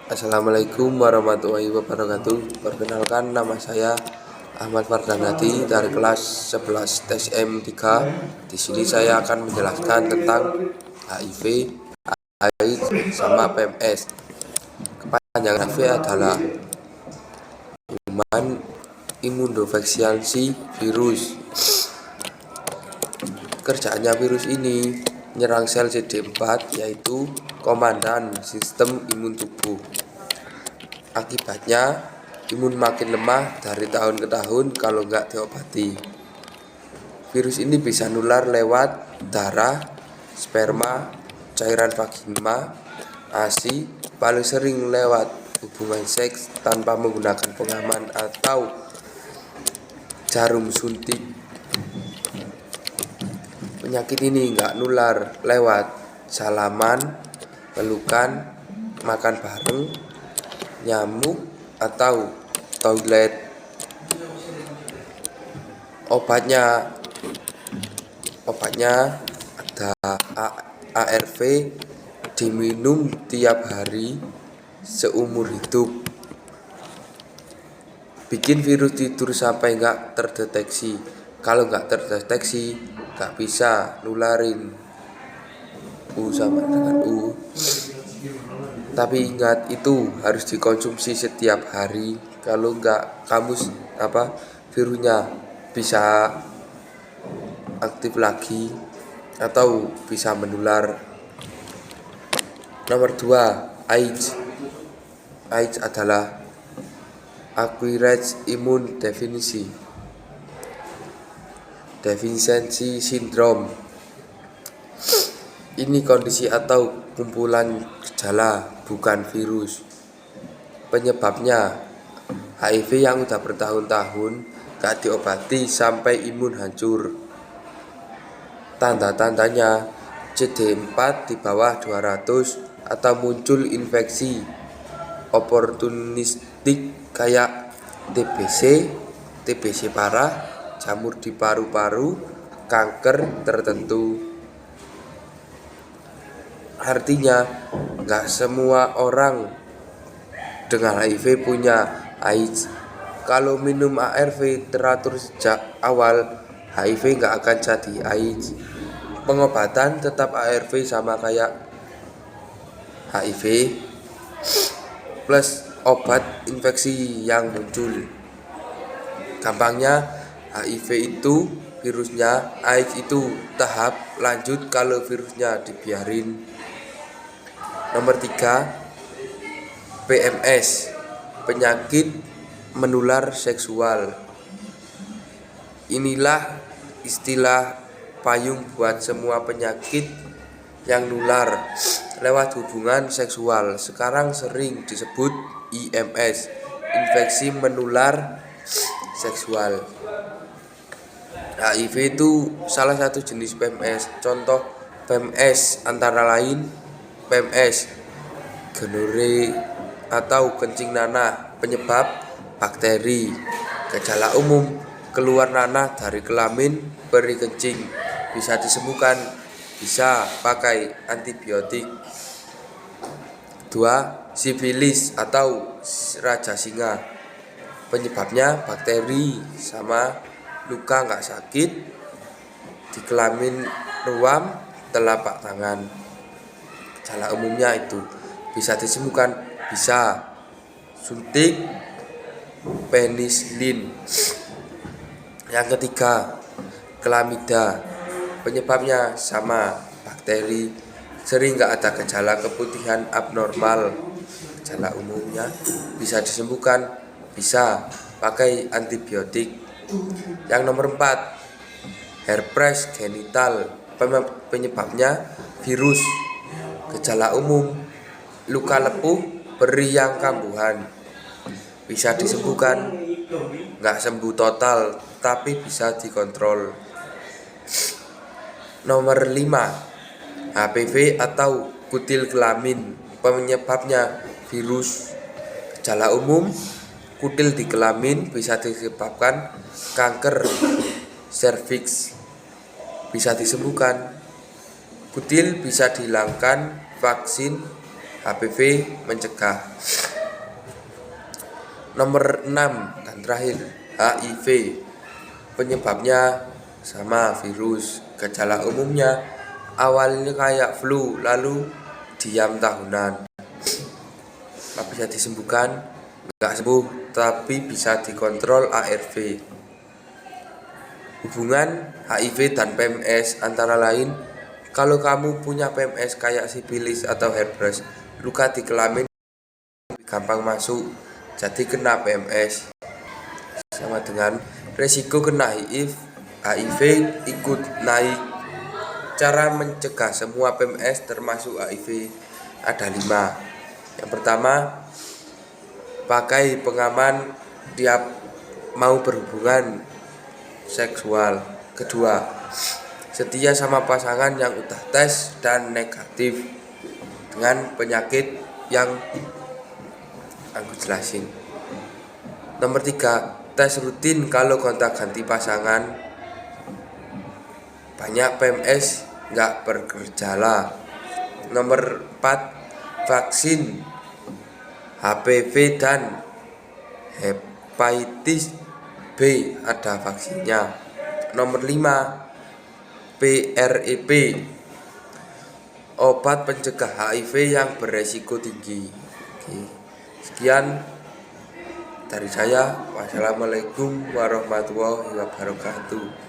Assalamualaikum warahmatullahi wabarakatuh. Perkenalkan, nama saya Ahmad Fardanati dari kelas 11 TSM 3. Di sini saya akan menjelaskan tentang HIV, AIDS, sama PMS. Kepanjangan HIV adalah Human Immunodeficiency Virus. Kerjaannya virus ini menyerang sel CD4, yaitu komandan sistem imun tubuh. Akibatnya imun makin lemah dari tahun ke tahun kalau nggak diobati. Virus ini bisa nular lewat darah, sperma, cairan vagina, ASI, paling sering lewat hubungan seks tanpa menggunakan pengaman atau jarum suntik. Penyakit ini nggak nular lewat salaman, pelukan, makan bareng, nyamuk, atau toilet. Obatnya ada ARV, diminum tiap hari seumur hidup. Bikin virus tidur sampai nggak terdeteksi. Kalau nggak terdeteksi, nggak bisa nularin. U sama dengan U. Tapi ingat, itu harus dikonsumsi setiap hari. Kalau nggak, virusnya bisa aktif lagi atau bisa menular. Nomor 2, AIDS. AIDS adalah Acquired Immune Deficiency Syndrome. Ini kondisi atau kumpulan gejala, bukan virus. Penyebabnya HIV yang udah bertahun-tahun gak diobati sampai imun hancur. Tanda-tandanya CD4 di bawah 200 atau muncul infeksi oportunistik kayak TBC parah, jamur di paru-paru, kanker tertentu. Artinya, nggak semua orang dengan HIV punya AIDS. Kalau minum ARV teratur sejak awal, HIV nggak akan jadi AIDS. Pengobatan tetap ARV sama kayak HIV plus obat infeksi yang muncul. Gampangnya, HIV itu virusnya, AIDS itu tahap lanjut kalau virusnya dibiarin. Nomor 3, PMS, penyakit menular seksual. Inilah istilah payung buat semua penyakit yang nular lewat hubungan seksual. Sekarang sering disebut IMS, infeksi menular seksual. HIV itu salah satu jenis PMS. Contoh PMS antara lain PMS gonorrhea atau kencing nanah, penyebab bakteri. Gejala umum, keluar nanah dari kelamin, perih kencing. Bisa disembuhkan, bisa pakai antibiotik. 2, sifilis atau raja singa. Penyebabnya bakteri sama luka nggak sakit di kelamin, ruam, telapak tangan. Gejala umumnya itu bisa disembuhkan, bisa suntik penisilin. Yang ketiga, klamida. Penyebabnya sama, bakteri. Sering nggak ada gejala keputihan abnormal. Gejala umumnya bisa disembuhkan, bisa pakai antibiotik. Yang nomor 4, herpes genital. Penyebabnya virus. Gejala umum, luka lepuh, perih yang kambuhan. Bisa disembuhkan, nggak sembuh total, tapi bisa dikontrol. Nomor 5, HPV atau kutil kelamin. Penyebabnya virus. Gejala umum, kutil di kelamin bisa disebabkan kanker serviks. Bisa disembuhkan. Kutil bisa dihilangkan, vaksin HPV mencegah. Nomor 6 dan terakhir, HIV. Penyebabnya sama, virus. Gejala umumnya awalnya kayak flu, lalu diam tahunan. Bisa disembuhkan, nggak sembuh, tapi bisa dikontrol ARV. Hubungan HIV dan PMS antara lain, kalau kamu punya PMS kayak sifilis atau herpes, luka di kelamin gampang masuk, jadi kena PMS. Sama dengan resiko kena HIV ikut naik. Cara mencegah semua PMS termasuk HIV ada 5. Yang pertama, pakai pengaman tiap mau berhubungan seksual. Kedua, setia sama pasangan yang udah tes dan negatif dengan penyakit yang aku jelasin. Nomor 3, tes rutin kalau gonta-ganti pasangan. Banyak PMS nggak bergejala. Nomor 4, vaksin HPV dan hepatitis B ada vaksinnya. Nomor 5, PrEP, obat pencegah HIV yang beresiko tinggi. Oke. Sekian dari saya. Wassalamualaikum warahmatullahi wabarakatuh.